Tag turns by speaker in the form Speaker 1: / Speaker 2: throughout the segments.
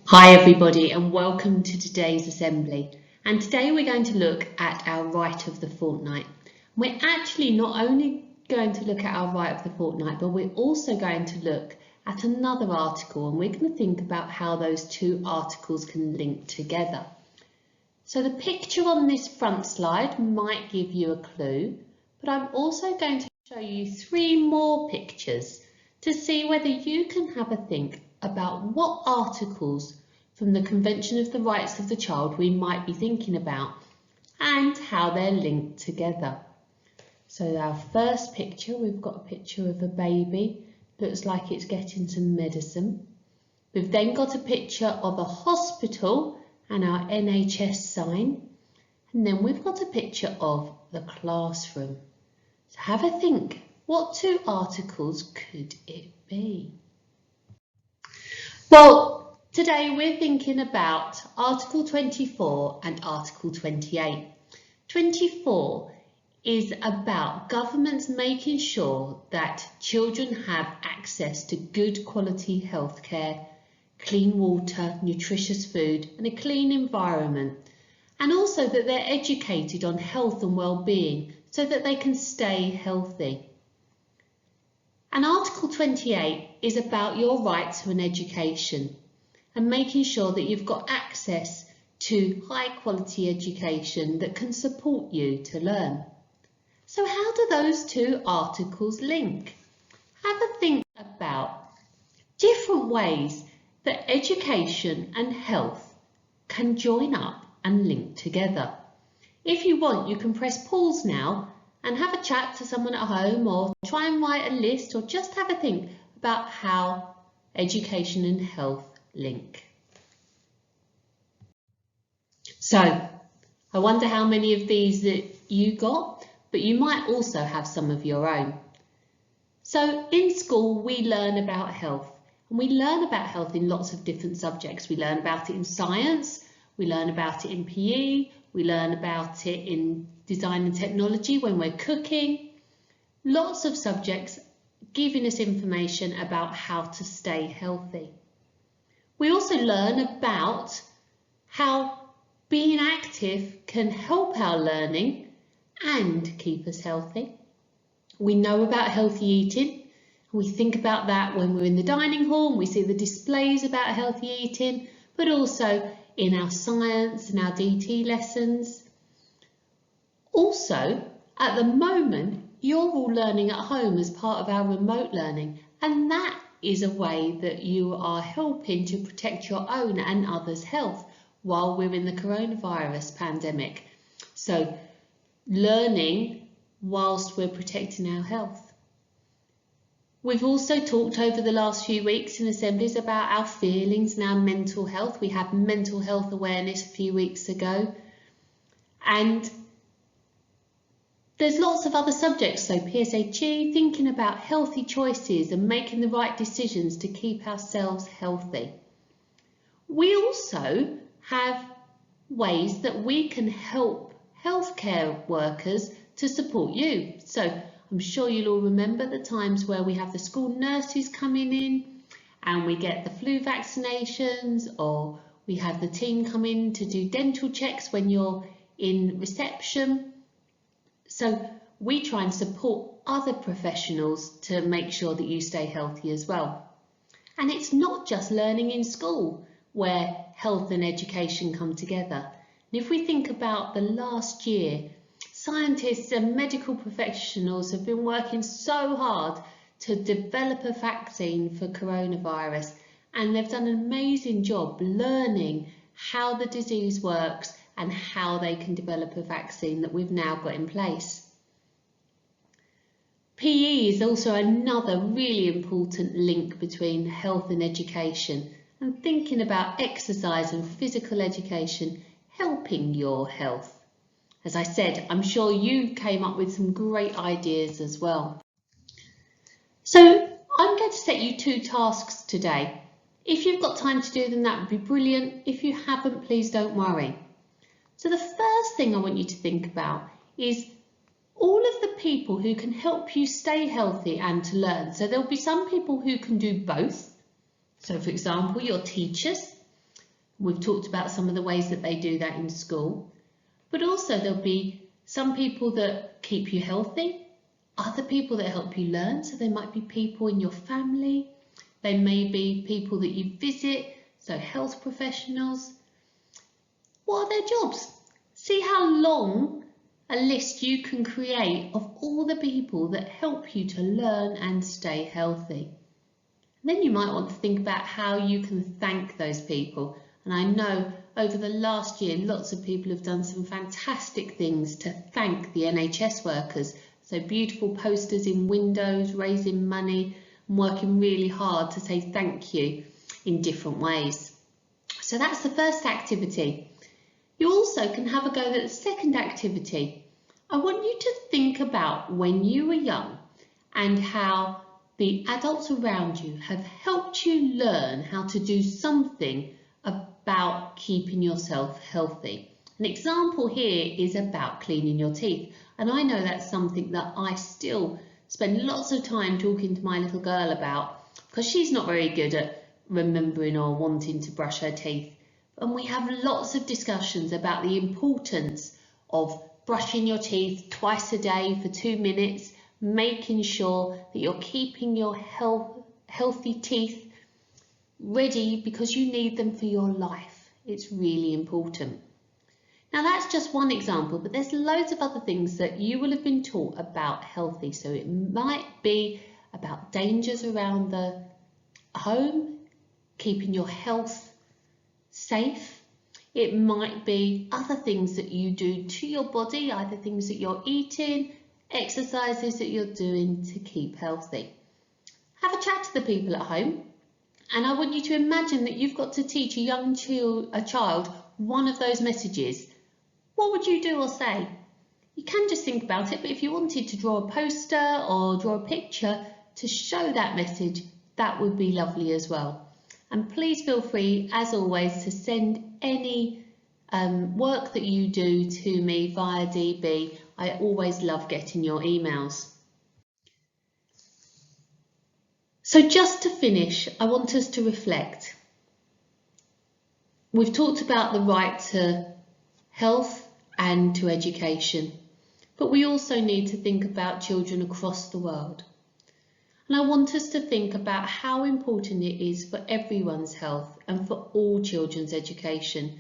Speaker 1: Hi everybody and welcome to today's assembly, and today we're going to look at our right of the fortnight. We're actually not only going to look at our right of the fortnight, but we're also going to look at another article, and we're going to think about how those two articles can link together. So the picture on this front slide might give you a clue, but I'm also going to show you three more pictures to see whether you can have a think about what articles from the Convention of the Rights of the Child we might be thinking about and how they're linked together. So our first picture, we've got a picture of a baby, looks like it's getting some medicine. We've then got a picture of a hospital and our NHS sign, and then we've got a picture of the classroom. So have a think, what two articles could it be? Well, today we're thinking about Article 24 and Article 28. 24 is about governments making sure that children have access to good quality healthcare, clean water, nutritious food and a clean environment, and also that they're educated on health and well-being so that they can stay healthy. And Article 28 is about your right to an education and making sure that you've got access to high quality education that can support you to learn. So how do those two articles link? Have a think about different ways that education and health can join up and link together. If you want, you can press pause now and have a chat to someone at home, or try and write a list, or just have a think about how education and health link. So I wonder how many of these that you got, but you might also have some of your own. So in school we learn about health, and we learn about health in lots of different subjects. We learn about it in science, we learn about it in PE, we learn about it in design and technology when we're cooking. Lots of subjects giving us information about how to stay healthy. We also learn about how being active can help our learning and keep us healthy. We know about healthy eating. We think about that when we're in the dining hall and we see the displays about healthy eating, but also in our science and our DT lessons. Also, at the moment, you're all learning at home as part of our remote learning, and that is a way that you are helping to protect your own and others' health while we're in the coronavirus pandemic. So, learning whilst we're protecting our health. We've also talked over the last few weeks in assemblies about our feelings and our mental health. We had mental health awareness a few weeks ago, and there's lots of other subjects, so PSHE, thinking about healthy choices and making the right decisions to keep ourselves healthy. We also have ways that we can help healthcare workers to support you. So I'm sure you'll all remember the times where we have the school nurses coming in and we get the flu vaccinations, or we have the team come in to do dental checks when you're in reception. So we try and support other professionals to make sure that you stay healthy as well. And it's not just learning in school where health and education come together. And if we think about the last year, scientists and medical professionals have been working so hard to develop a vaccine for coronavirus, and they've done an amazing job learning how the disease works and how they can develop a vaccine that we've now got in place. PE is also another really important link between health and education, and thinking about exercise and physical education helping your health. As I said, I'm sure you came up with some great ideas as well. So I'm going to set you two tasks today. If you've got time to do them, that would be brilliant. If you haven't, please don't worry. So the first thing I want you to think about is all of the people who can help you stay healthy and to learn. So there'll be some people who can do both. So for example, your teachers, We've talked about some of the ways that they do that in school, but also there'll be some people that keep you healthy, other people that help you learn. So there might be people in your family, they may be people that you visit, so health professionals. What are their jobs? See how long a list you can create of all the people that help you to learn and stay healthy. And then you might want to think about how you can thank those people. And I know over the last year, lots of people have done some fantastic things to thank the NHS workers. So beautiful posters in windows, raising money, and working really hard to say thank you in different ways. So that's the first activity. You also can have a go at the second activity. I want you to think about when you were young and how the adults around you have helped you learn how to do something about keeping yourself healthy. An example here is about cleaning your teeth, and I know that's something that I still spend lots of time talking to my little girl about because she's not very good at remembering or wanting to brush her teeth. And we have lots of discussions about the importance of brushing your teeth twice a day for 2 minutes, making sure that you're keeping your healthy teeth ready because you need them for your life. It's really important. Now that's just one example, but there's loads of other things that you will have been taught about healthy. So it might be about dangers around the home, keeping your health safe. It might be other things that you do to your body, either things that you're eating, exercises that you're doing to keep healthy. Have a chat to the people at home, and I want you to imagine that you've got to teach a child one of those messages. What would you do or say? You can just think about it, but if you wanted to draw a poster or draw a picture to show that message, that would be lovely as well. And please feel free, as always, to send any work that you do to me via DB. I always love getting your emails. So just to finish, I want us to reflect. We've talked about the right to health and to education, but we also need to think about children across the world. And I want us to think about how important it is for everyone's health and for all children's education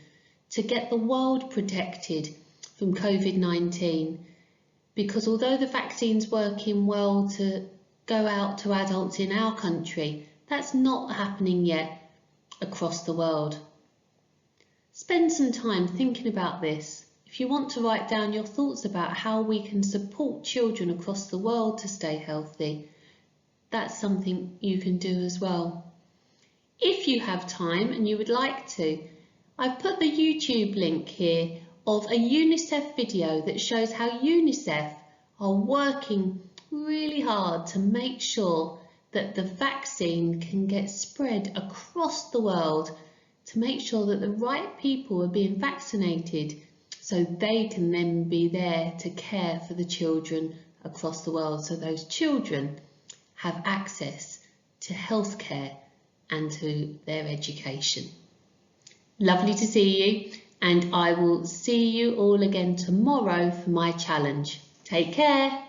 Speaker 1: to get the world protected from COVID-19, because although the vaccine's working well to go out to adults in our country, that's not happening yet across the world. Spend some time thinking about this. If you want to write down your thoughts about how we can support children across the world to stay healthy, that's something you can do as well. If you have time and you would like to, I've put the YouTube link here of a UNICEF video that shows how UNICEF are working really hard to make sure that the vaccine can get spread across the world, to make sure that the right people are being vaccinated so they can then be there to care for the children across the world, so those children have access to healthcare and to their education. Lovely to see you, and I will see you all again tomorrow for my challenge. Take care.